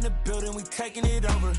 in the building, we taking it over.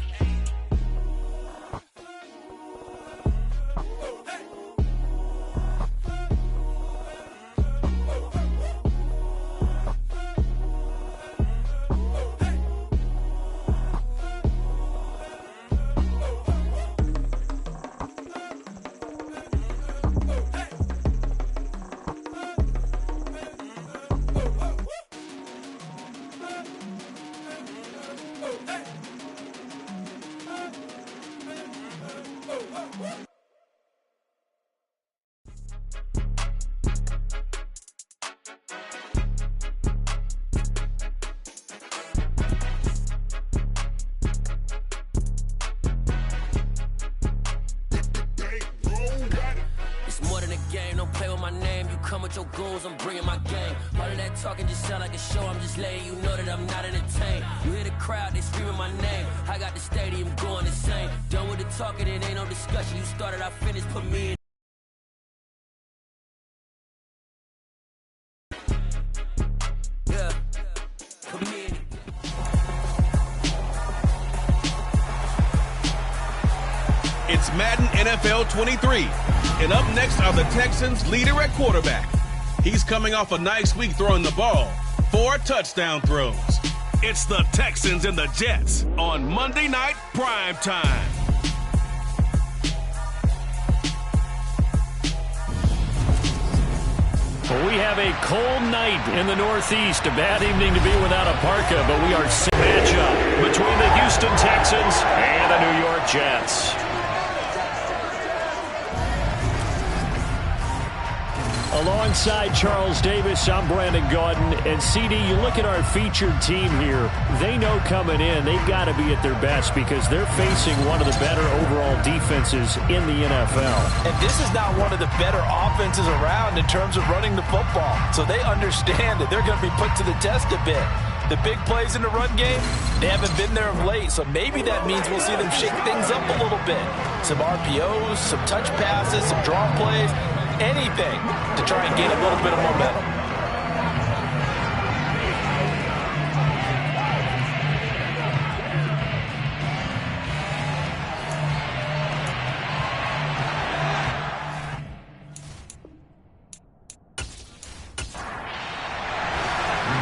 Your goals, I'm bringing my game. All of that talking just sound like a show. I'm just letting you know that I'm not entertained. You hear the crowd, they screaming my name. I got the stadium going insane. Done with the talking, it ain't no discussion. You started, I finished, put me in. Yeah, put me in. It's Madden NFL 23. And up next are the Texans' leader at quarterback. He's coming off a nice week throwing the ball. 4 touchdown throws. It's the Texans and the Jets on Monday Night Prime Time. Well, we have a cold night in the Northeast. A bad evening to be without a parka, but we are matchup between the Houston Texans and the New York Jets. Alongside Charles Davis, I'm Brandon Gaudin. And CD, you look at our featured team here. They know coming in they've got to be at their best because they're facing one of the better overall defenses in the NFL. And this is not one of the better offenses around in terms of running the football. So they understand that they're going to be put to the test a bit. The big plays in the run game, they haven't been there of late. So maybe that means we'll see them shake things up a little bit. Some RPOs, some touch passes, some draw plays. Anything to try and gain a little bit of momentum.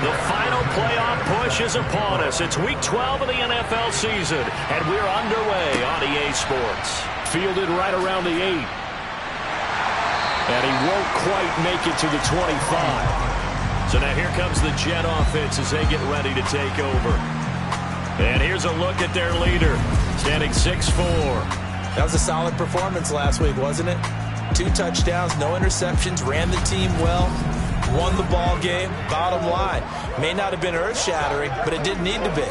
The final playoff push is upon us. It's week 12 of the NFL season, and we're underway on EA Sports. Fielded right around the 8. And he won't quite make it to the 25. So now here comes the Jet offense as they get ready to take over. And here's a look at their leader, standing 6'4". That was a solid performance last week, wasn't it? 2 touchdowns, no interceptions, ran the team well, won the ball game. Bottom line, may not have been earth-shattering, but it didn't need to be.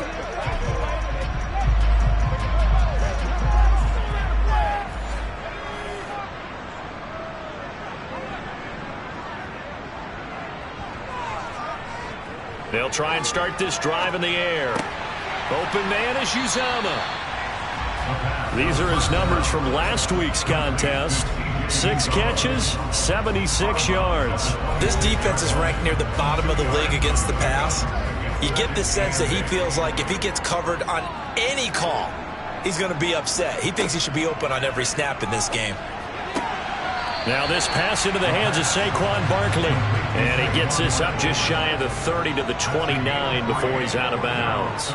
They'll try and start this drive in the air. Open man is Uzama. These are his numbers from last week's contest. 6 catches, 76 yards. This defense is ranked near the bottom of the league against the pass. You get the sense that he feels like if he gets covered on any call, he's going to be upset. He thinks he should be open on every snap in this game. Now this pass into the hands of Saquon Barkley. And he gets this up just shy of the 30 to the 29 before he's out of bounds.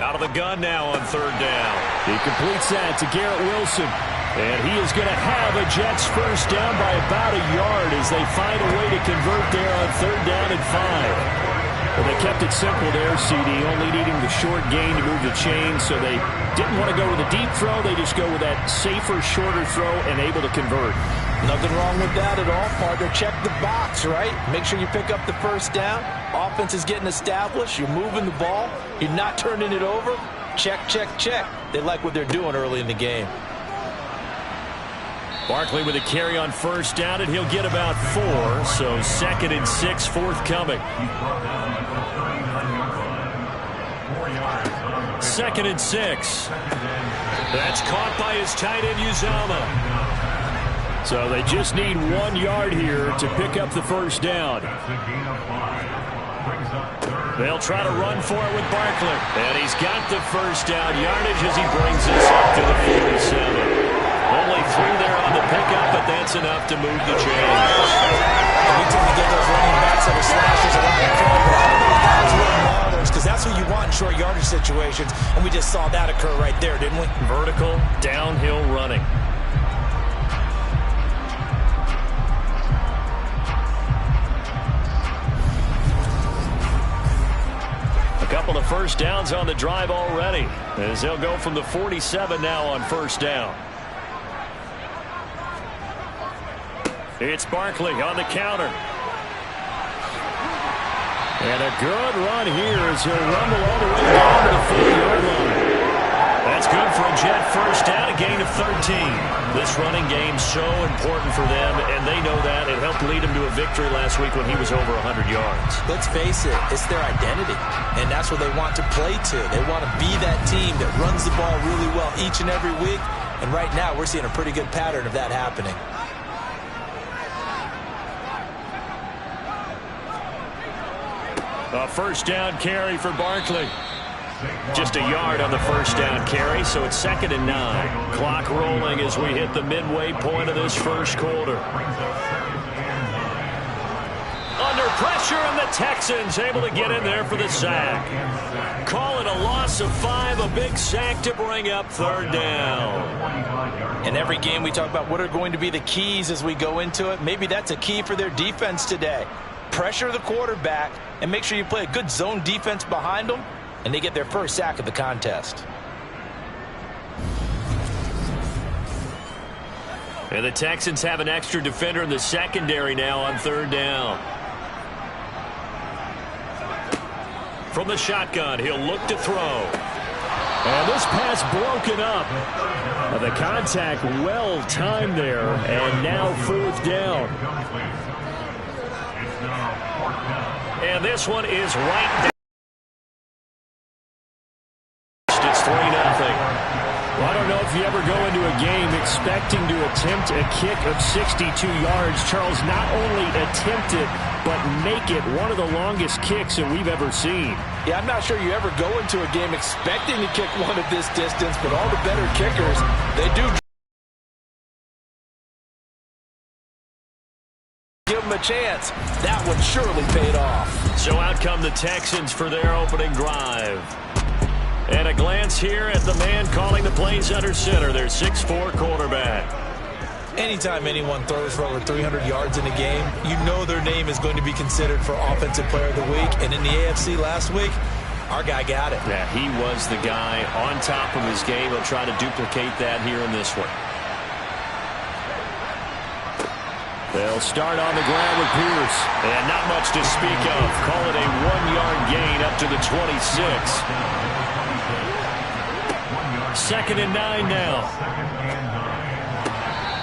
Out of the gun now on 3rd down. He completes that to Garrett Wilson. And he is going to have a Jets first down by about a yard as they find a way to convert there on 3rd down and 5. Well, they kept it simple there, CD, only needing the short gain to move the chain, so they didn't want to go with a deep throw. They just go with that safer, shorter throw and able to convert. Nothing wrong with that at all, partner. Check the box, right? Make sure you pick up the first down. Offense is getting established. You're moving the ball. You're not turning it over. Check, check, check. They like what they're doing early in the game. Barkley with a carry on 1st down, and he'll get about 4. So 2nd and 6 forthcoming. 2nd and 6. That's caught by his tight end, Uzama. So they just need 1 yard here to pick up the first down. They'll try to run for it with Barkley. And he's got the first down yardage as he brings us up to the 47. Only 3 there on the pickup, but that's enough to move the chains. We tend to get those running backs that are slashers a lot of credit, but all of those guys were maulers because that's what you want in short yardage situations, and we just saw that occur right there, didn't we? Vertical, downhill running. Couple of first downs on the drive already as they'll go from the 47 now on first down. It's Barkley on the counter. And a good run here as he'll rumble all the way down to the 40-yard line. That's good for a Jet first down, a gain of 13. This running game's so important for them, and they know that. It helped lead him to a victory last week when he was over 100 yards. Let's face it, it's their identity, and that's what they want to play to. They want to be that team that runs the ball really well each and every week, and right now we're seeing a pretty good pattern of that happening. A first down carry for Barkley. Just a yard on the first down carry, so it's 2nd and 9. Clock rolling as we hit the midway point of this first quarter. Under pressure, and the Texans able to get in there for the sack. Call it a loss of 5, a big sack to bring up 3rd down. In every game we talk about what are going to be the keys as we go into it. Maybe that's a key for their defense today. Pressure the quarterback and make sure you play a good zone defense behind them, and they get their first sack of the contest. And the Texans have an extra defender in the secondary now on 3rd down. From the shotgun, he'll look to throw. And this pass broken up. The contact well timed there, and now 4th down. And this one is right down. It's 3-0. Well, I don't know if you ever go into a game expecting to attempt a kick of 62 yards. Charles, not only attempt it, but make it one of the longest kicks that we've ever seen. Yeah, I'm not sure you ever go into a game expecting to kick one of this distance, but all the better kickers, they do give them a chance. That one surely paid off. So out come the Texans for their opening drive. And a glance here at the man calling the plays under center, their 6'4" quarterback. Anytime anyone throws for over 300 yards in a game, you know their name is going to be considered for Offensive Player of the Week. And in the AFC last week, our guy got it. Yeah, he was the guy on top of his game. He'll try to duplicate that here in this one. They'll start on the ground with Pierce. And not much to speak of. Call it a 1-yard gain up to the 26. 2nd and 9 now.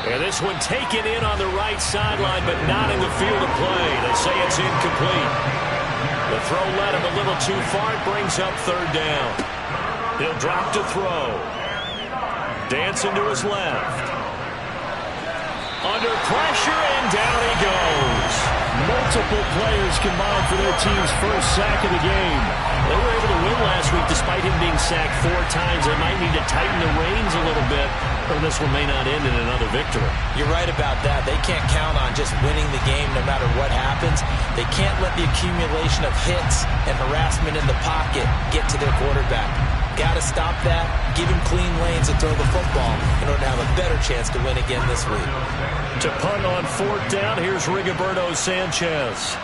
And this one taken in on the right sideline, but not in the field of play. They say it's incomplete. The throw led him a little too far. It brings up 3rd down. He'll drop to throw. Dancing to his left. Under pressure, and down he goes. Multiple players combined for their team's first sack of the game. They were able to win last week despite him being sacked 4 times. They might need to tighten the reins a little bit, or this one may not end in another victory. You're right about that. They can't count on just winning the game no matter what happens. They can't let the accumulation of hits and harassment in the pocket get to their quarterback. Got to stop that, give him clean lanes and throw the football in order to have a better chance to win again this week. To punt on 4th down, here's Rigoberto Sanchez.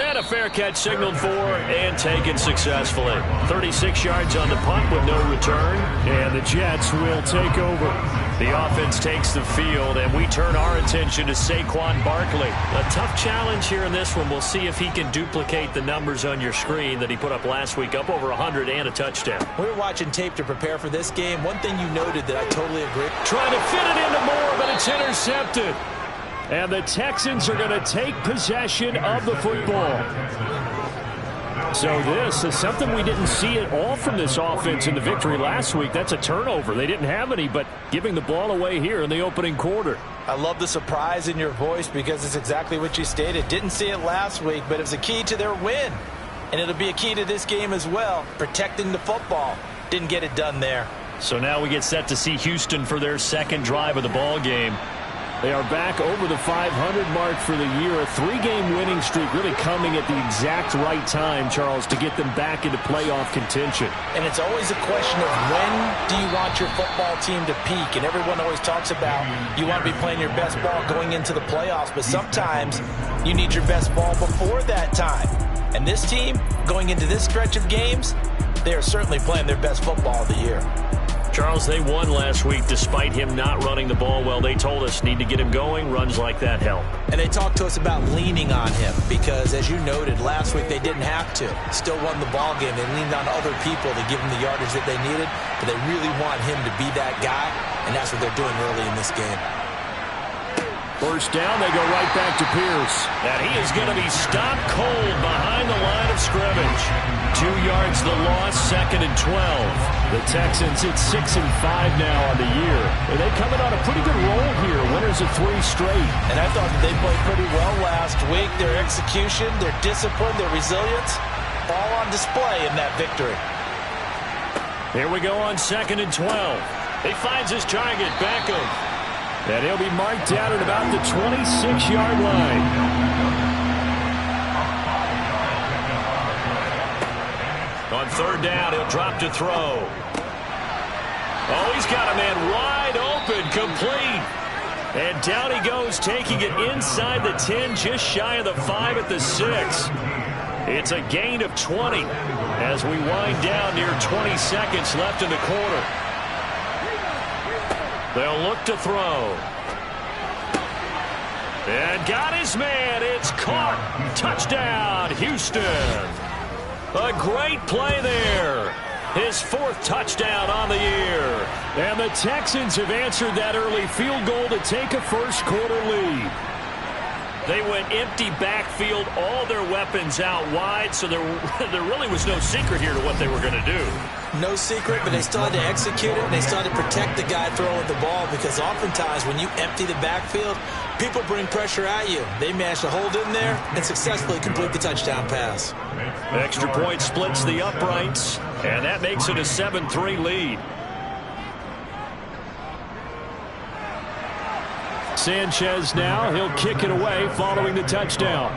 And a fair catch signaled for and taken successfully. 36 yards on the punt with no return. And the Jets will take over. The offense takes the field, and we turn our attention to Saquon Barkley. A tough challenge here in this one. We'll see if he can duplicate the numbers on your screen that he put up last week, up over 100 and a touchdown. We were watching tape to prepare for this game. One thing you noted that I totally agree. Trying to fit it into Moore, but it's intercepted. And the Texans are going to take possession of the football. So this is something we didn't see at all from this offense in the victory last week. That's a turnover. They didn't have any, but giving the ball away here in the opening quarter. I love the surprise in your voice because it's exactly what you stated. Didn't see it last week, but it was a key to their win. And it'll be a key to this game as well, protecting the football. Didn't get it done there. So now we get set to see Houston for their second drive of the ball game. They are back over the 500 mark for the year. A 3-game winning streak really coming at the exact right time, Charles, to get them back into playoff contention. And it's always a question of when do you want your football team to peak? And everyone always talks about you want to be playing your best ball going into the playoffs, but sometimes you need your best ball before that time. And this team, going into this stretch of games, they are certainly playing their best football of the year. Charles, they won last week despite him not running the ball well. They told us need to get him going. Runs like that help. And they talked to us about leaning on him because, as you noted, last week they didn't have to. Still won the ball game. They leaned on other people to give them the yardage that they needed, but they really want him to be that guy, and that's what they're doing early in this game. First down, they go right back to Pierce. And he is going to be stopped cold behind the line of scrimmage. 2 yards the loss, 2nd and 12. The Texans hit 6-5 now on the year. And they coming on a pretty good roll here. Winners of 3 straight. And I thought they played pretty well last week. Their execution, their discipline, their resilience, all on display in that victory. Here we go on 2nd and 12. He finds his target, Beckham. And he'll be marked down at about the 26-yard line. On 3rd down, he'll drop to throw. Oh, he's got a man wide open, complete. And down he goes, taking it inside the 10, just shy of the 5 at the 6. It's a gain of 20 as we wind down near 20 seconds left in the quarter. They'll look to throw. And got his man. It's caught. Touchdown, Houston. A great play there. His 4th touchdown on the year. And the Texans have answered that early field goal to take a first-quarter lead. They went empty backfield, all their weapons out wide, so there really was no secret here to what they were going to do. No secret, but they still had to execute it, and they still had to protect the guy throwing the ball because oftentimes when you empty the backfield, people bring pressure at you. They managed to hold in there and successfully complete the touchdown pass. Extra point splits the uprights, and that makes it a 7-3 lead. Sanchez now, he'll kick it away following the touchdown.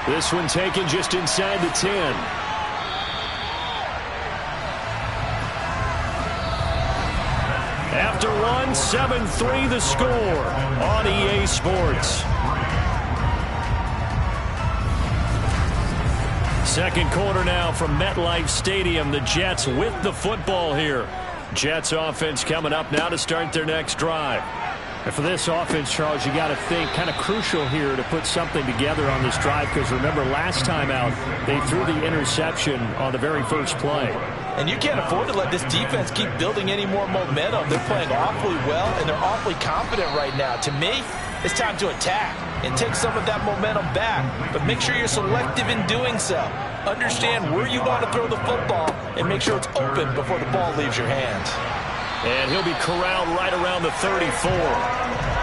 This one taken just inside the 10. After one, 7-3 the score on EA Sports. Second quarter now from MetLife Stadium. The Jets with the football here. Jets offense coming up now to start their next drive. And for this offense, Charles, you got to think kind of crucial here to put something together on this drive because remember last time out they threw the interception on the very first play. And you can't afford to let this defense keep building any more momentum. They're playing awfully well and they're awfully confident right now. To me, it's time to attack and take some of that momentum back. But make sure you're selective in doing so. Understand where you want to throw the football and make sure it's open before the ball leaves your hands. And he'll be corralled right around the 34.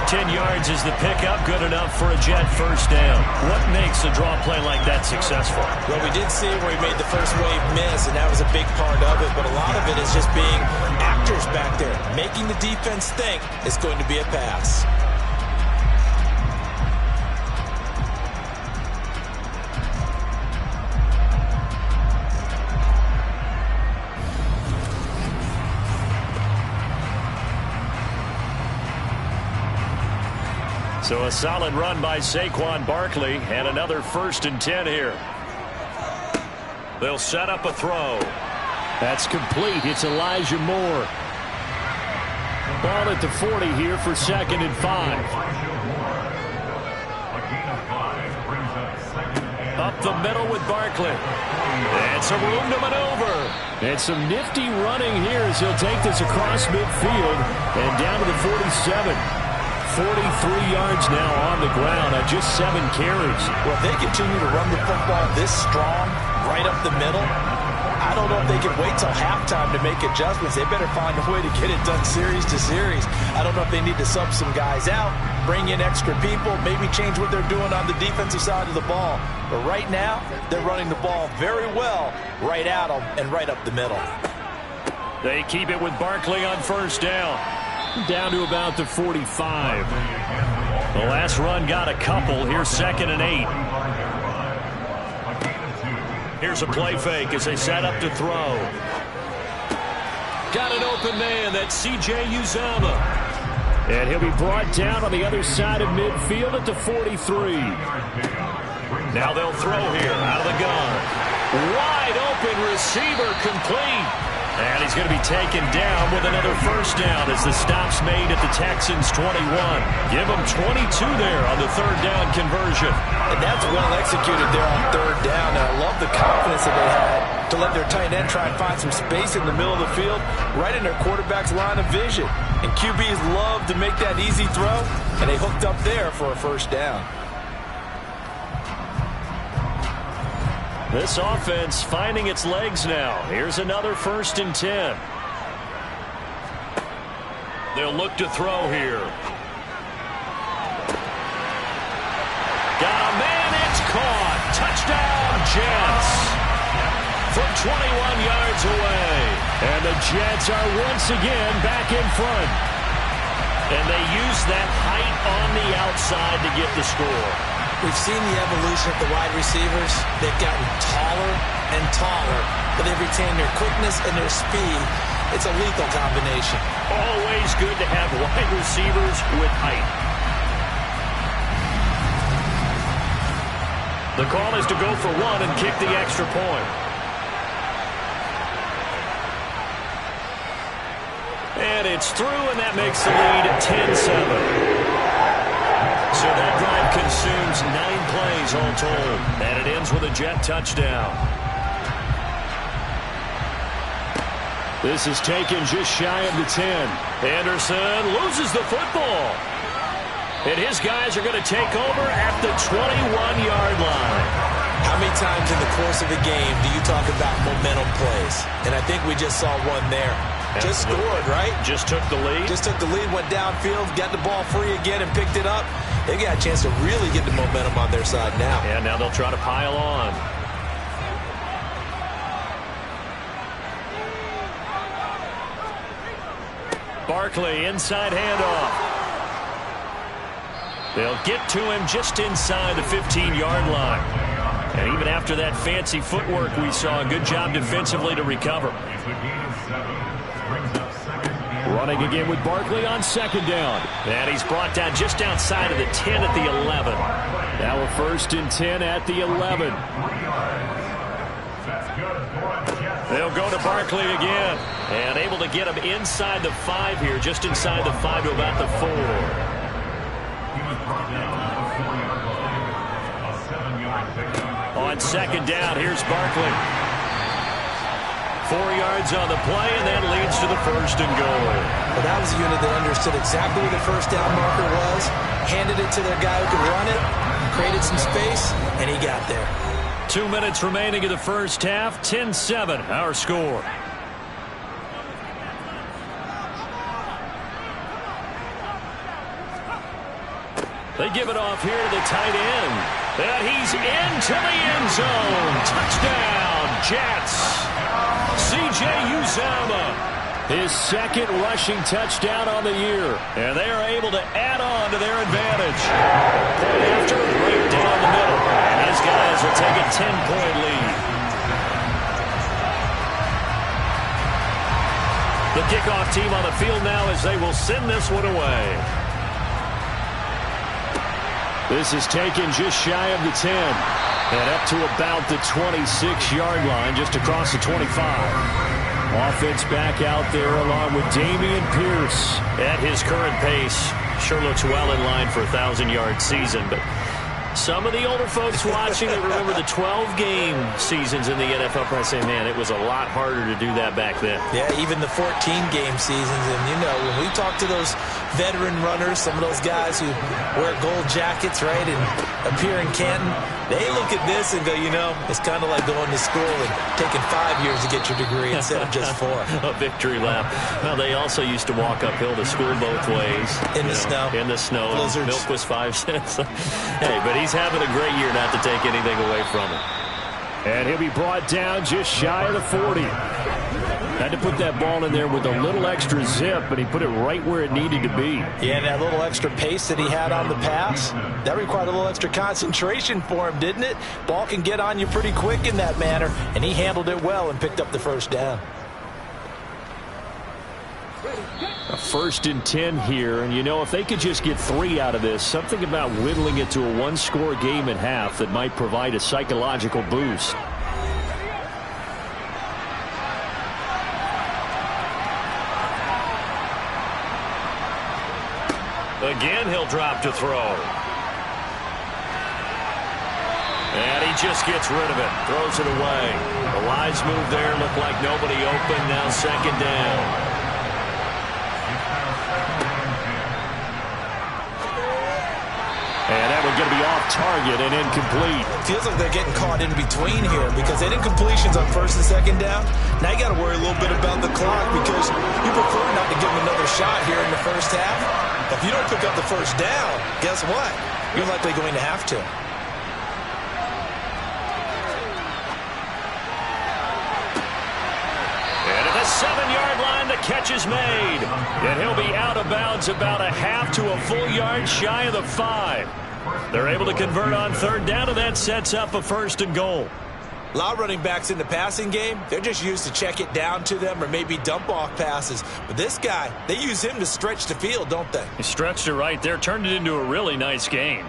10 yards is the pickup, good enough for a Jet first down. What makes a draw play like that successful? Well, we did see where he made the first wave miss, and that was a big part of it. But a lot of it is just being actors back there, making the defense think it's going to be a pass. So a solid run by Saquon Barkley and another 1st and 10 here. They'll set up a throw. That's complete. It's Elijah Moore. Ball at the 40 here for 2nd and 5. Up the middle with Barkley. And some room to maneuver. And some nifty running here as he'll take this across midfield and down to the 47. 43 yards now on the ground on just 7 carries. Well, if they continue to run the football this strong, right up the middle, I don't know if they can wait till halftime to make adjustments. They better find a way to get it done series to series. I don't know if they need to sub some guys out, bring in extra people, maybe change what they're doing on the defensive side of the ball. But right now, they're running the ball very well right at them and right up the middle. They keep it with Barkley on first down. Down to about the 45. The last run got a couple. Here's 2nd and 8. Here's a play fake as they set up to throw. Got an open man. That's C.J. Uzomah. And he'll be brought down on the other side of midfield at the 43. Now they'll throw here out of the gun. Wide open receiver complete. And he's going to be taken down with another first down as the stop's made at the Texans' 21. Give them 22 there on the 3rd down conversion. And that's well executed there on 3rd down. And I love the confidence that they had to let their tight end try and find some space in the middle of the field, right in their quarterback's line of vision. And QBs love to make that easy throw, and they hooked up there for a first down. This offense finding its legs now. Here's another 1st and 10. They'll look to throw here. Got a man, it's caught. Touchdown, Jets. From 21 yards away. And the Jets are once again back in front. And they use that height on the outside to get the score. We've seen the evolution of the wide receivers. They've gotten taller and taller, but they've retained their quickness and their speed. It's a lethal combination. Always good to have wide receivers with height. The call is to go for 1 and kick the extra point. And it's through, and that makes the lead 10-7. So that drive consumes 9 plays all told. And it ends with a Jet touchdown. This is taken just shy of the 10. Anderson loses the football. And his guys are going to take over at the 21-yard line. How many times in the course of a game do you talk about momentum plays? And I think we just saw one there. Just scored, right? Just took the lead. Just took the lead, went downfield, got the ball free again and picked it up. They got a chance to really get the momentum on their side now. Yeah, now they'll try to pile on. Barkley, inside handoff. They'll get to him just inside the 15-yard line. And even after that fancy footwork we saw, a good job defensively to recover. Running again with Barkley on 2nd down. And he's brought down just outside of the 10 at the 11. Now a 1st and 10 at the 11. They'll go to Barkley again. And able to get him inside the 5 here, just inside the 5 to about the 4. On 2nd down, here's Barkley. 4 yards on the play, and that leads to the 1st and goal. Well, that was a unit that understood exactly where the first down marker was, handed it to their guy who could run it, created some space, and he got there. 2 minutes remaining in the first half, 10-7, our score. They give it off here to the tight end. And he's into the end zone. Touchdown, Jets. C.J. Uzomah, his 2nd rushing touchdown on the year. And they are able to add on to their advantage. Point after, right down the middle. And his guys will take a 10-point lead. The kickoff team on the field now as they will send this one away. This is taken just shy of the 10. And up to about the 26-yard line, just across the 25. Offense back out there along with Dameon Pierce. At his current pace, sure looks well in line for a 1,000-yard season. But Some of the older folks watching that remember the 12-game seasons in the NFL probably say, man, it was a lot harder to do that back then. Yeah, even the 14-game seasons. And, you know, when we talk to those veteran runners, some of those guys who wear gold jackets, right, and appear in Canton, they look at this and go, you know, it's kind of like going to school and taking 5 years to get your degree instead of just 4. A victory lap. Well, they also used to walk uphill to school both ways. In the snow. In the snow. Blizzards. Milk was 5 cents. Hey, but he's having a great year, not to take anything away from him. And he'll be brought down just shy of the 40. Had to put that ball in there with a little extra zip, but he put it right where it needed to be. Yeah, and that little extra pace that he had on the pass, that required a little extra concentration for him, didn't it? Ball can get on you pretty quick in that manner, and he handled it well and picked up the first down. A 1st and 10 here, and you know, if they could just get 3 out of this, something about whittling it to a 1-score game at half that might provide a psychological boost. Again, he'll drop to throw. And he just gets rid of it. Throws it away. The wise move there. Looked like nobody open. Now 2nd down. And that one's going to be off target and incomplete. Feels like they're getting caught in between here because they did incompletions on 1st and 2nd down. Now you got to worry a little bit about the clock because you prefer not to give them another shot here in the first half. If you don't pick up the first down, guess what? You're likely going to have to. And at the 7-yard line, the catch is made. And he'll be out of bounds about a half to a full yard shy of the 5. They're able to convert on 3rd down, and that sets up a 1st and goal. A lot of running backs in the passing game, they're just used to check it down to them or maybe dump off passes. But this guy, they use him to stretch the field, don't they? He stretched it right there, turned it into a really nice game.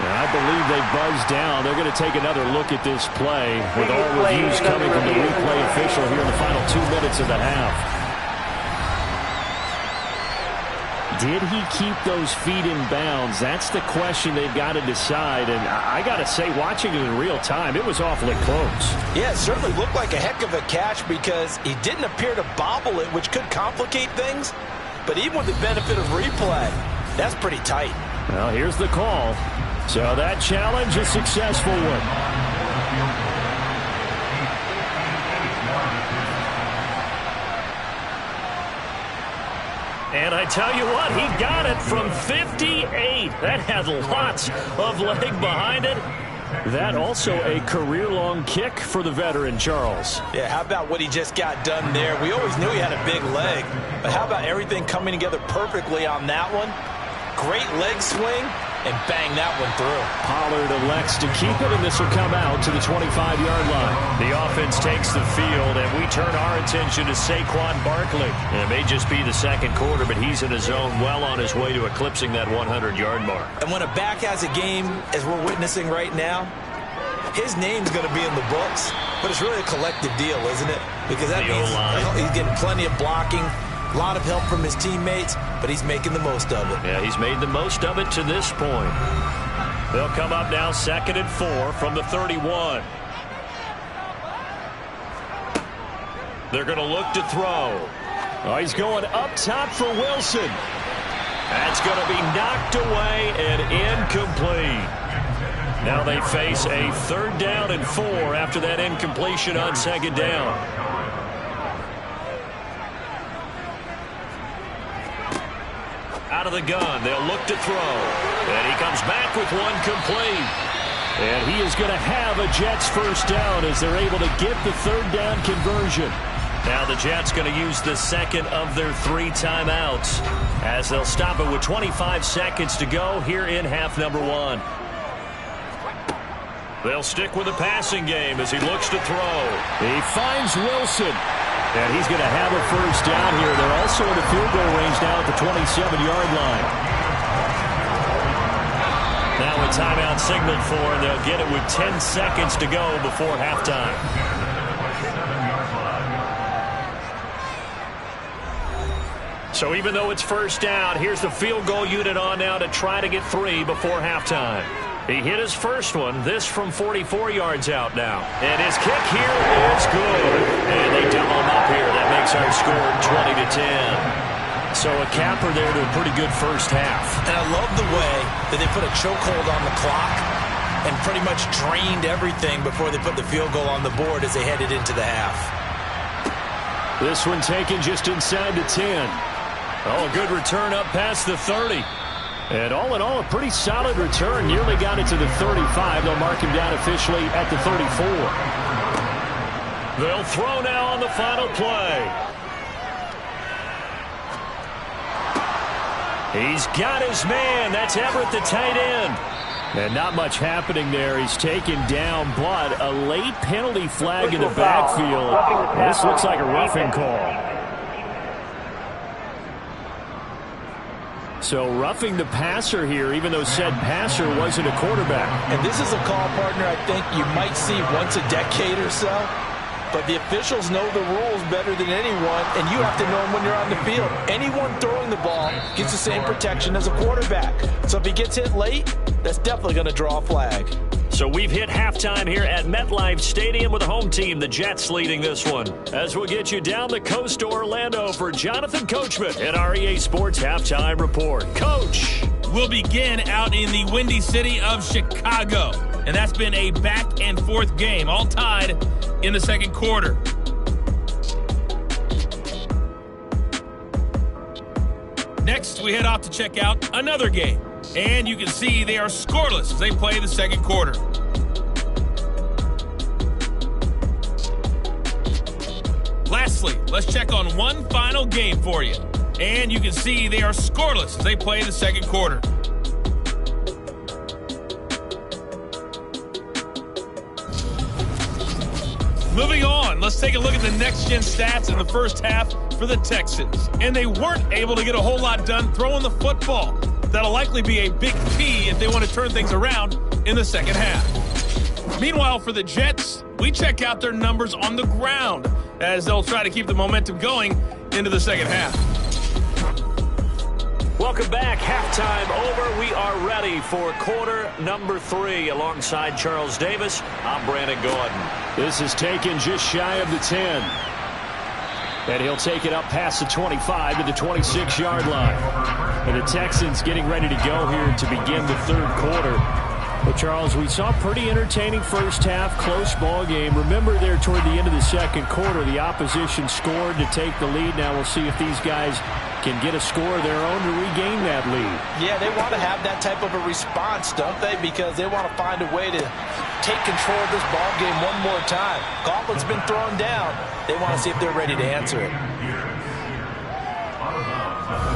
I believe they buzzed down. They're going to take another look at this play with all reviews coming from the replay official here in the final 2 minutes of the half. Did he keep those feet in bounds? That's the question they've got to decide. And I got to say, watching it in real time, it was awfully close. Yeah, it certainly looked like a heck of a catch because he didn't appear to bobble it, which could complicate things. But even with the benefit of replay, that's pretty tight. Well, here's the call. So that challenge, a successful one. And I tell you what, he got it from 58. That had lots of leg behind it. That also a career-long kick for the veteran, Charles. Yeah, how about what he just got done there? We always knew he had a big leg, but how about everything coming together perfectly on that one? Great leg swing, and bang that one through. Pollard elects to keep it, and this will come out to the 25-yard line. The offense takes the field, and we turn our attention to Saquon Barkley. And it may just be the 2nd quarter, but he's in a zone well on his way to eclipsing that 100-yard mark. And when a back has a game, as we're witnessing right now, his name's going to be in the books, but it's really a collective deal, isn't it? Because that means he's getting plenty of blocking, a lot of help from his teammates, but he's making the most of it. Yeah, he's made the most of it to this point. They'll come up now 2nd and 4 from the 31. They're going to look to throw. Oh, he's going up top for Wilson. That's going to be knocked away and incomplete. Now they face a 3rd down and 4 after that incompletion on 2nd down. Out of the gun, they'll look to throw. And he comes back with one complete. And he is going to have a Jets 1st down as they're able to get the 3rd down conversion. Now the Jets going to use the 2nd of their 3 timeouts as they'll stop it with 25 seconds to go here in half number 1. They'll stick with the passing game as he looks to throw. He finds Wilson. And he's going to have a 1st down here. They're also in the field goal range now at the 27-yard line. Now a timeout signaled for, and they'll get it with 10 seconds to go before halftime. So even though it's first down, here's the field goal unit on now to try to get 3 before halftime. He hit his first one, this from 44 yards out now. And his kick here is good. And they double him up here. That makes our score 20-10. So a capper there to a pretty good first half. And I love the way that they put a chokehold on the clock and pretty much drained everything before they put the field goal on the board as they headed into the half. This one taken just inside the 10. Oh, a good return up past the 30. And all in all, a pretty solid return. Nearly got it to the 35. They'll mark him down officially at the 34. They'll throw now on the final play. He's got his man. That's Everett, the tight end. And not much happening there. He's taken down, but a late penalty flag in the backfield. This looks like a roughing call. So roughing the passer here, even though said passer wasn't a quarterback. And this is a call, partner, I think you might see once a decade or so. But the officials know the rules better than anyone, and you have to know them when you're on the field. Anyone throwing the ball gets the same protection as a quarterback. So if he gets hit late, that's definitely going to draw a flag. So we've hit halftime here at MetLife Stadium with the home team, the Jets, leading this one. As we'll get you down the coast to Orlando for Jonathan Coachman at our EA Sports Halftime Report. Coach. We'll begin out in the windy city of Chicago. And that's been a back-and-forth game, all tied in the second quarter. Next, we head off to check out another game. And you can see they are scoreless as they play the second quarter. Lastly, let's check on one final game for you. And you can see they are scoreless as they play the second quarter. Moving on, let's take a look at the next-gen stats in the first half for the Texans. And they weren't able to get a whole lot done throwing the football. That'll likely be a big key if they want to turn things around in the second half. Meanwhile, for the Jets, we check out their numbers on the ground as they'll try to keep the momentum going into the second half. Welcome back. Halftime over. We are ready for quarter number 3 alongside Charles Davis. I'm Brandon Gordon. This is taken just shy of the 10. And he'll take it up past the 25 to the 26-yard line. And the Texans getting ready to go here to begin the third quarter. But, Charles, we saw a pretty entertaining first half, close ball game. Remember there toward the end of the second quarter, the opposition scored to take the lead. Now we'll see if these guys can get a score of their own to regain that lead. Yeah, they want to have that type of a response, don't they? Because they want to find a way to take control of this ball game one more time. Gauntlet's been thrown down. They want to see if they're ready to answer it.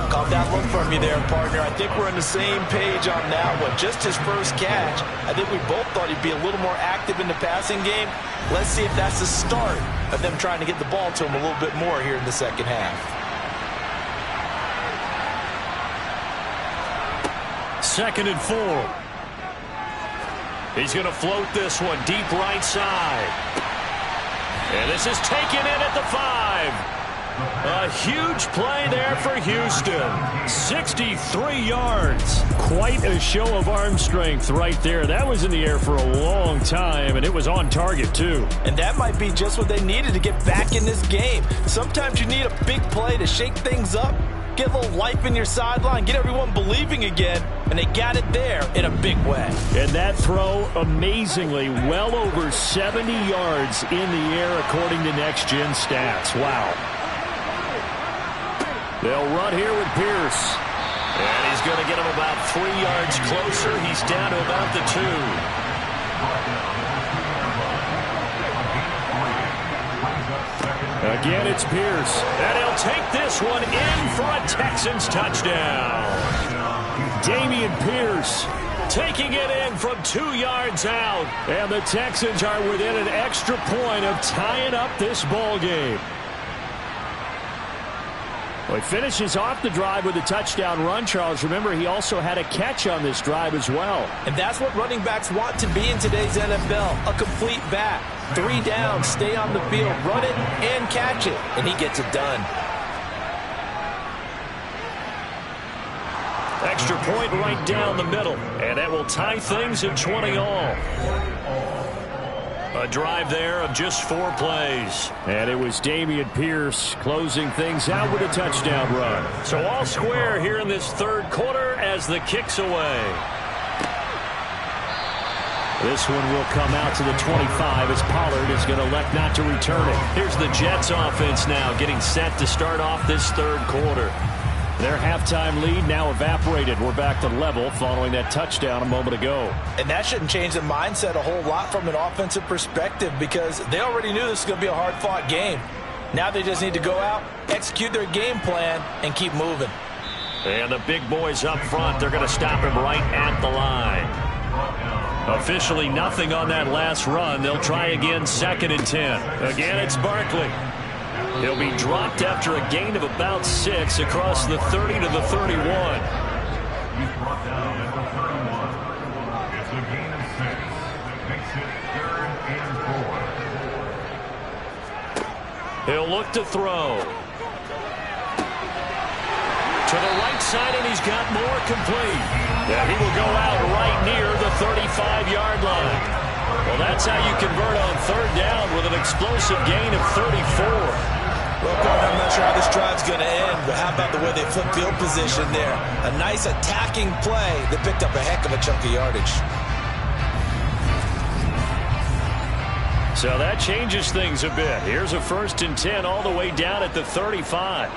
Caught that look from you there, partner. I think we're on the same page on that one. Just his first catch. I think we both thought he'd be a little more active in the passing game. Let's see if that's the start of them trying to get the ball to him a little bit more here in the second half. Second and 4. He's going to float this one deep right side. And this is taken in at the 5. A huge play there for Houston. 63 yards. Quite a show of arm strength right there. That was in the air for a long time, and it was on target, too. And that might be just what they needed to get back in this game. Sometimes you need a big play to shake things up, get a little life in your sideline, get everyone believing again, and they got it there in a big way. And that throw, amazingly, well over 70 yards in the air according to next-gen stats. Wow. They'll run here with Pierce. And he's going to get him about 3 yards closer. He's down to about the 2. Again, it's Pierce. And he'll take this one in for a Texans touchdown. Dameon Pierce taking it in from 2 yards out. And the Texans are within an extra point of tying up this ball game. Well, he finishes off the drive with a touchdown run, Charles. Remember, he also had a catch on this drive as well. And that's what running backs want to be in today's NFL, a complete back. 3 down, stay on the field, run it, and catch it. And he gets it done. Extra point right down the middle. And that will tie things at 20 all. A drive there of just 4 plays. And it was Dameon Pierce closing things out with a touchdown run. So all square here in this third quarter as the kick's away. This one will come out to the 25 as Pollard is going to elect not to return it. Here's the Jets offense now getting set to start off this third quarter. Their halftime lead now evaporated. We're back to level following that touchdown a moment ago. And that shouldn't change the mindset a whole lot from an offensive perspective because they already knew this was going to be a hard-fought game. Now they just need to go out, execute their game plan, and keep moving. And the big boys up front, they're going to stop him right at the line. Officially nothing on that last run. They'll try again 2nd and 10. Again, it's Barkley. He'll be dropped after a gain of about 6 across the 30 to the 31. He's brought down at the 31. It's a gain of 6. Makes it 3rd and 4. He'll look to throw. To the right side, and he's got more complete. Yeah, he will go out right near the 35-yard line. Well, that's how you convert on 3rd down with an explosive gain of 34. Well, Gordon, I'm not sure how this drive's going to end, but how about the way they flip field position there? A nice attacking play that picked up a heck of a chunk of yardage. So that changes things a bit. Here's a 1st and 10 all the way down at the 35.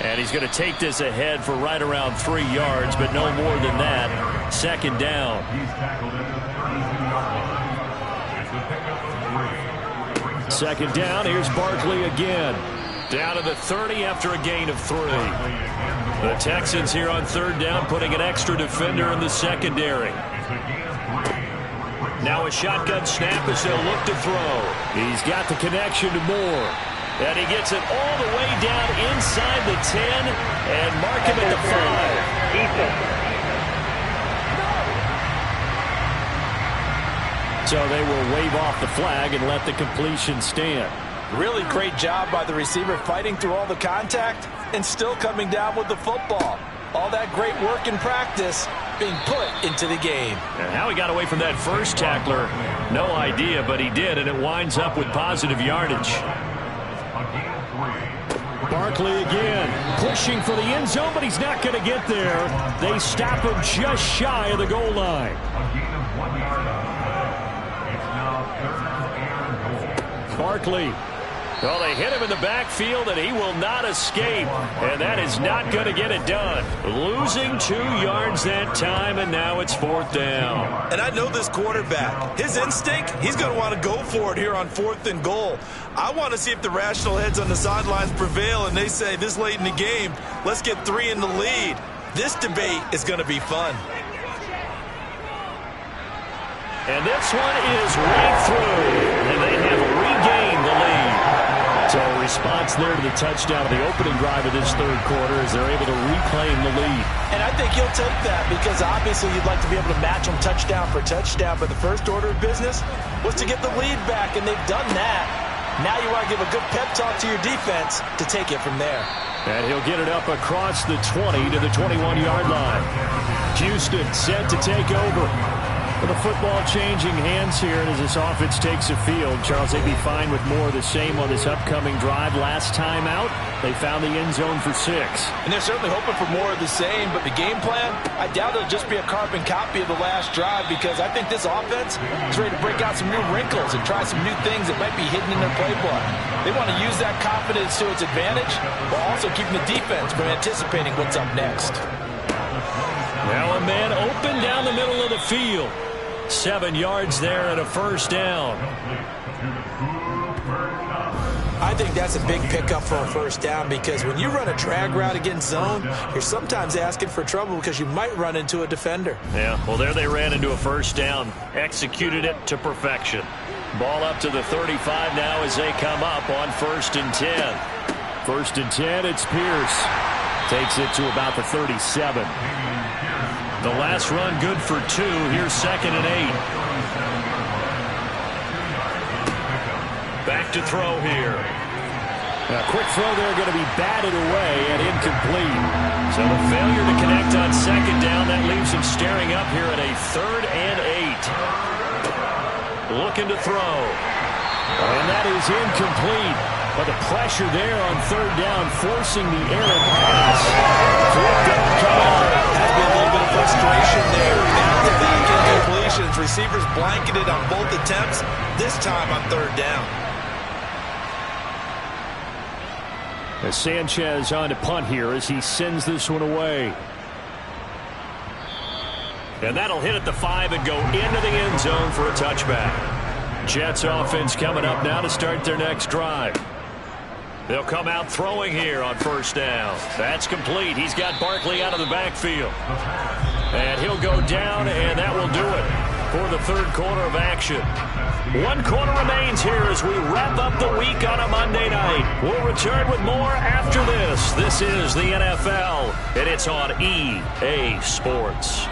And he's going to take this ahead for right around 3 yards, but no more than that. 2nd down. He's tackled at the 32-yard line. It's a pickup of 3. 2nd down, here's Barkley again. Down to the 30 after a gain of 3. The Texans here on 3rd down putting an extra defender in the secondary. Now a shotgun snap as they'll look to throw. He's got the connection to Moore. And he gets it all the way down inside the 10 and mark him at the 5. So they will wave off the flag and let the completion stand. Really great job by the receiver fighting through all the contact and still coming down with the football. All that great work in practice being put into the game. And how he got away from that first tackler, no idea, but he did, and it winds up with positive yardage. Barkley again, pushing for the end zone, but he's not going to get there. They stop him just shy of the goal line. Barkley. Well, they hit him in the backfield, and he will not escape. And that is not going to get it done. Losing 2 yards that time, and now it's 4th down. And I know this quarterback. His instinct, he's going to want to go for it here on 4th and goal. I want to see if the rational heads on the sidelines prevail, and they say this late in the game, let's get 3 in the lead. This debate is going to be fun. And this one is right through, and they have regained the lead. So a response there to the touchdown of the opening drive of this third quarter as they're able to reclaim the lead. And I think you'll take that because obviously you'd like to be able to match them touchdown for touchdown, but the first order of business was to get the lead back, and they've done that. Now you want to give a good pep talk to your defense to take it from there. And he'll get it up across the 20 to the 21-yard line. Houston set to take over. Well, the football changing hands here, and as this offense takes the field, Charles, they'd be fine with more of the same on this upcoming drive. Last time out, they found the end zone for 6. And they're certainly hoping for more of the same, but the game plan, I doubt it'll just be a carbon copy of the last drive because I think this offense is ready to break out some new wrinkles and try some new things that might be hidden in their playbook. They want to use that confidence to its advantage while also keeping the defense from anticipating what's up next. Now a man open down the middle of the field. 7 yards there and a 1st down. I think that's a big pickup for a 1st down because when you run a drag route against zone, you're sometimes asking for trouble because you might run into a defender. Yeah, well, there they ran into a 1st down. Executed it to perfection. Ball up to the 35 now as they come up on 1st and 10. 1st and 10, it's Pierce. Takes it to about the 37. The last run good for 2. Here's 2nd and 8. Back to throw here. A quick throw there going to be batted away and incomplete. So the failure to connect on second down, that leaves him staring up here at a 3rd and 8. Looking to throw. And that is incomplete. But the pressure there on 3rd down, forcing the errant pass. Has been a little bit of frustration there. Back-to-back incompletions. Receivers blanketed on both attempts, this time on 3rd down. As Sanchez on to punt here as he sends this one away. And that'll hit at the 5 and go into the end zone for a touchback. Jets offense coming up now to start their next drive. They'll come out throwing here on 1st down. That's complete. He's got Barkley out of the backfield. And he'll go down, and that will do it for the 3rd quarter of action. 1 quarter remains here as we wrap up the week on a Monday night. We'll return with more after this. This is the NFL, and it's on EA Sports.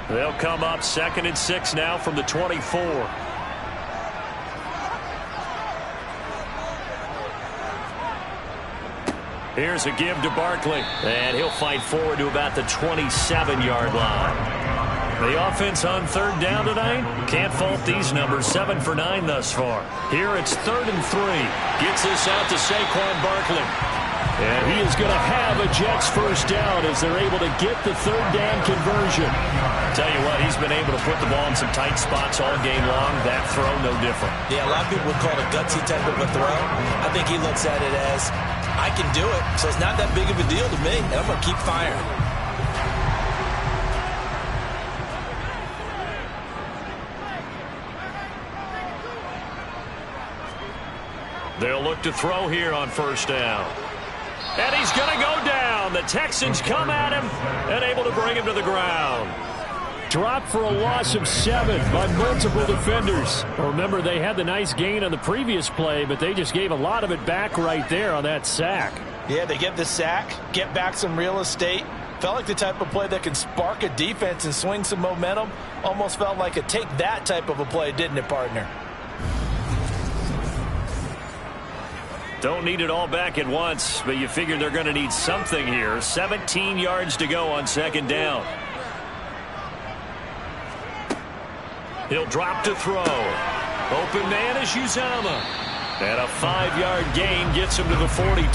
They'll come up 2nd and 6 now from the 24. Here's a give to Barkley, and he'll fight forward to about the 27-yard line. The offense on 3rd down tonight, can't fault these numbers, 7 for 9 thus far. Here it's 3rd and 3. Gets this out to Saquon Barkley. And he is going to have a Jets 1st down as they're able to get the 3rd down conversion. Tell you what, he's been able to put the ball in some tight spots all game long. That throw, no different. Yeah, a lot of people would call it a gutsy type of a throw. I think he looks at it as, I can do it, so it's not that big of a deal to me, and I'm going to keep firing. They'll look to throw here on 1st down. And he's going to go down. The Texans come at him and able to bring him to the ground. Dropped for a loss of 7 by multiple defenders. Remember, they had the nice gain on the previous play, but they just gave a lot of it back right there on that sack. Yeah, they get the sack, get back some real estate. Felt like the type of play that can spark a defense and swing some momentum. Almost felt like a take that type of a play, didn't it, partner? Don't need it all back at once, but you figure they're going to need something here. 17 yards to go on 2nd down. He'll drop to throw. Open man is Uzama. And a 5-yard gain gets him to the 42.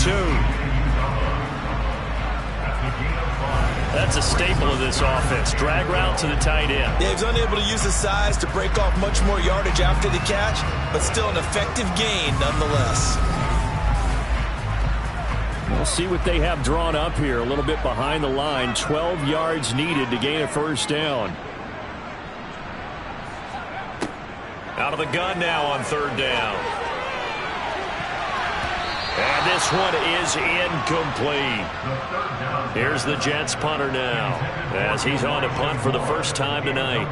That's a staple of this offense. Drag route to the tight end. Yeah, he's unable to use his size to break off much more yardage after the catch, but still an effective gain nonetheless. We'll see what they have drawn up here. A little bit behind the line. 12 yards needed to gain a 1st down. Out of the gun now on 3rd down. And this one is incomplete. Here's the Jets punter now as he's on to punt for the 1st time tonight.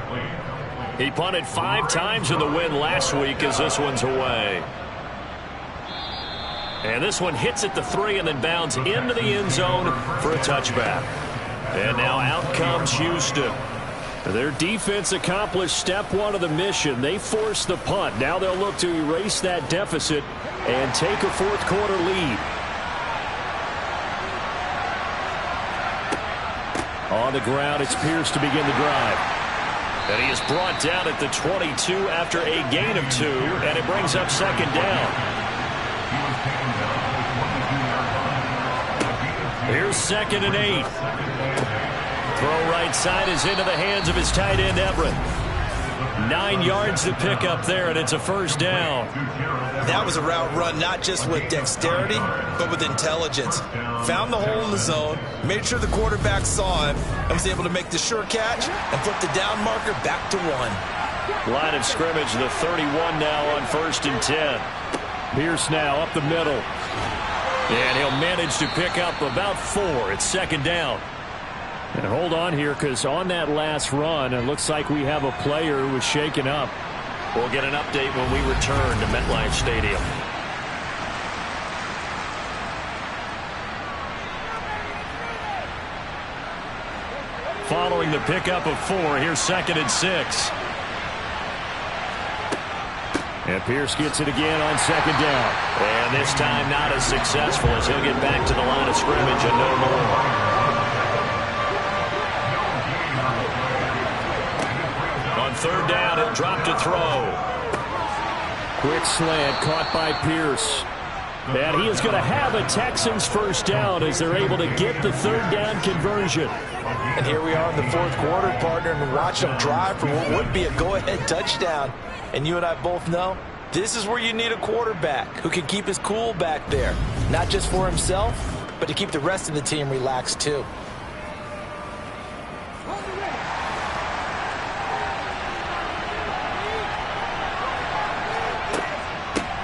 He punted 5 times in the win last week as this one's away. And this one hits at the 3 and then bounds into the end zone for a touchback. And now out comes Houston. Their defense accomplished step 1 of the mission. They forced the punt. Now they'll look to erase that deficit and take a 4th quarter lead. On the ground, it's Pierce to begin the drive. And he is brought down at the 22 after a gain of 2, and it brings up 2nd down. Here's 2nd and 8. Throw right side is into the hands of his tight end, Everett. 9 yards to pick up there, and it's a 1st down. That was a route run not just with dexterity, but with intelligence. Found the hole in the zone, made sure the quarterback saw him, and was able to make the sure catch and flip the down marker back to 1. Line of scrimmage, the 31 now on 1st and 10. Pierce now up the middle. And he'll manage to pick up about 4. It's 2nd down. And hold on here, because on that last run, it looks like we have a player who was shaken up. We'll get an update when we return to MetLife Stadium. Following the pickup of 4, here's 2nd and 6. And Pierce gets it again on second down. And this time not as successful as he'll get back to the line of scrimmage and no more. On third down, he'll drop to throw. Quick slant caught by Pierce. And he is going to have a Texans first down as they're able to get the third down conversion. And here we are in the fourth quarter, partner, and watch them drive for what would be a go-ahead touchdown. And you and I both know this is where you need a quarterback who can keep his cool back there. Not just for himself, but to keep the rest of the team relaxed too.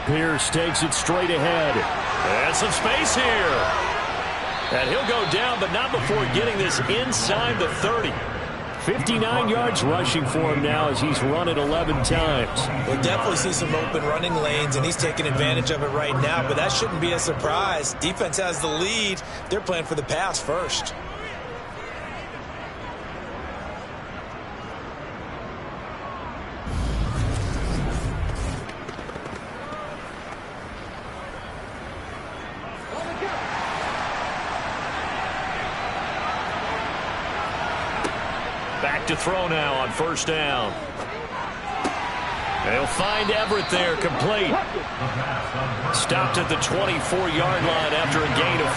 Pierce takes it straight ahead. And some space here. And he'll go down, but not before getting this inside the 30. 59 yards rushing for him now as he's run it 11 times. We'll definitely see some open running lanes, and he's taking advantage of it right now, but that shouldn't be a surprise. Defense has the lead. They're playing for the pass first. Back to throw now on first down. They'll find Everett there, complete. Stopped at the 24-yard line after a gain of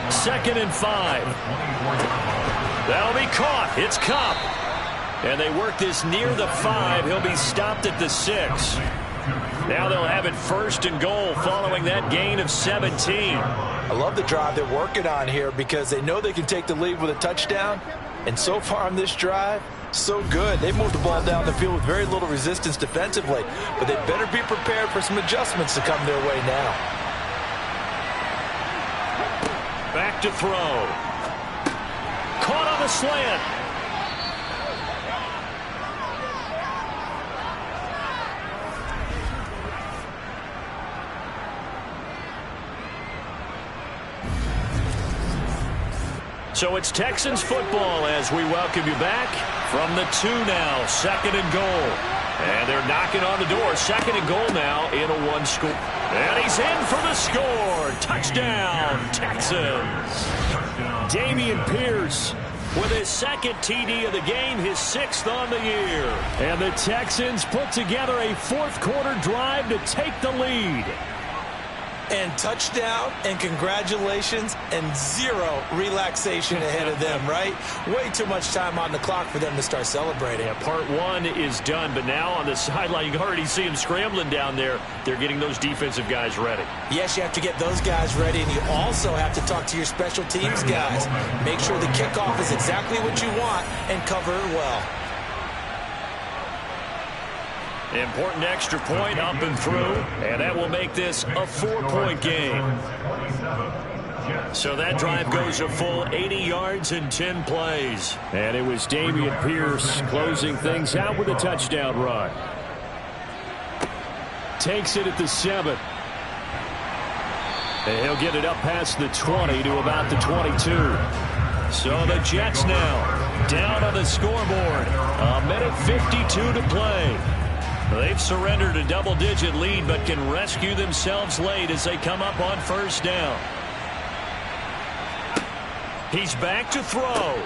5. Second and 5. That'll be caught. It's Kupp. And they work this near the 5. He'll be stopped at the 6. Now they'll have it first and goal following that gain of 17. I love the drive they're working on here because they know they can take the lead with a touchdown. And so far on this drive, so good. They've moved the ball down the field with very little resistance defensively. But they better be prepared for some adjustments to come their way now. Back to throw. Caught on the slant. So it's Texans football as we welcome you back from the 2 now, second and goal. And they're knocking on the door, second and goal now in a 1-score. And he's in for the score. Touchdown, Texans. Dameon Pierce with his second TD of the game, his 6th on the year. And the Texans put together a fourth quarter drive to take the lead. And touchdown, and congratulations, and zero relaxation ahead of them, right? Way too much time on the clock for them to start celebrating. Yeah, part 1 is done, but now on the sideline, you can already see them scrambling down there. They're getting those defensive guys ready. Yes, you have to get those guys ready, and you also have to talk to your special teams guys. Make sure the kickoff is exactly what you want and cover it well. Important extra point up and through, and that will make this a 4-point game. So that drive goes a full 80 yards and 10 plays. And it was Dameon Pierce closing things out with a touchdown run. Takes it at the 7. And he'll get it up past the 20 to about the 22. So the Jets now down on the scoreboard. A minute 52 to play. They've surrendered a double-digit lead, but can rescue themselves late as they come up on first down. He's back to throw.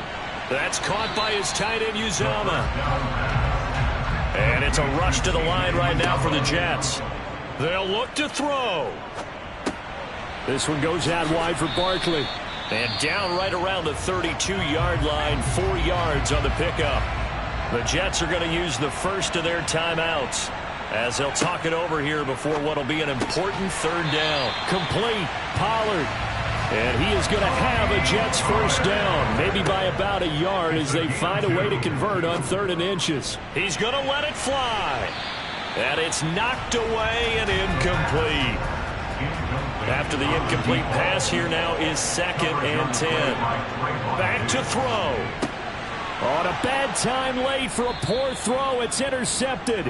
That's caught by his tight end, Uzama. And it's a rush to the line right now for the Jets. They'll look to throw. This one goes out wide for Barkley. And down right around the 32-yard line, 4 yards on the pickup. The Jets are going to use the first of their timeouts as they'll talk it over here before what will be an important third down. Complete. Pollard. And he is going to have a Jets first down, maybe by about a yard as they find a way to convert on 3rd and inches. He's going to let it fly. And it's knocked away and incomplete. After the incomplete pass, here now is 2nd and 10. Back to throw. On a bad time late for a poor throw. It's intercepted.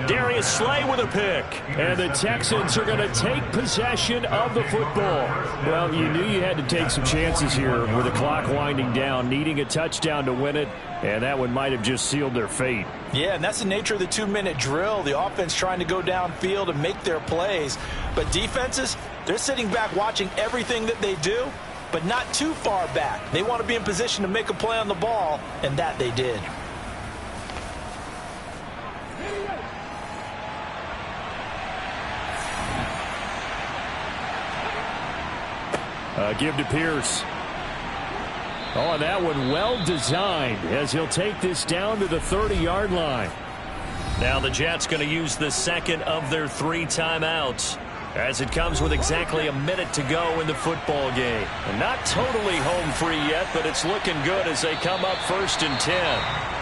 Darius Slay with a pick. And the Texans are going to take possession of the football. Well, you knew you had to take some chances here with the clock winding down, needing a touchdown to win it, and that one might have just sealed their fate. Yeah, and that's the nature of the 2-minute drill. The offense trying to go downfield and make their plays. But defenses, they're sitting back watching everything that they do, but not too far back. They want to be in position to make a play on the ball, and that they did. Give to Pierce. Oh, and that one well designed as he'll take this down to the 30-yard line. Now the Jets going to use the second of their 3 timeouts, as it comes with exactly a minute to go in the football game. And not totally home free yet, but it's looking good as they come up 1st and 10.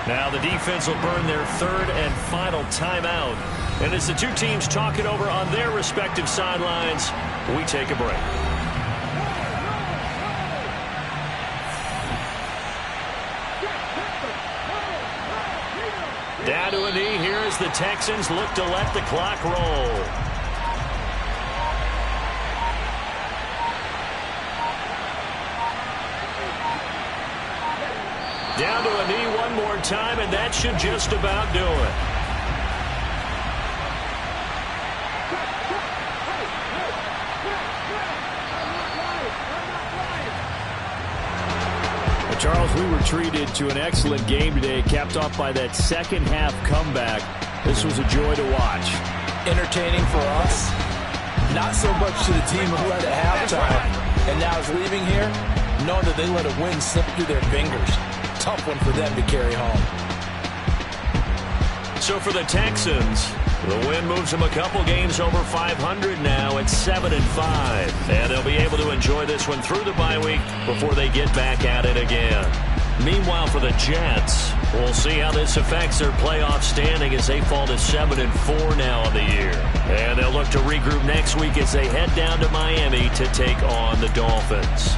Now the defense will burn their 3rd and final timeout. And as the two teams talk it over on their respective sidelines, we take a break. Down to a knee here as the Texans look to let the clock roll. Down to a knee one more time, and that should just about do it. Well, Charles, we were treated to an excellent game today, capped off by that second-half comeback. This was a joy to watch. Entertaining for us, not so much to the team who led at halftime, and now is leaving here, knowing that they let a win slip through their fingers. Tough one for them to carry home. So for the Texans, the win moves them a couple games over 500 now at 7-5. And they'll be able to enjoy this one through the bye week before they get back at it again. Meanwhile, for the Jets, we'll see how this affects their playoff standing as they fall to 7-4 now on the year. And they'll look to regroup next week as they head down to Miami to take on the Dolphins.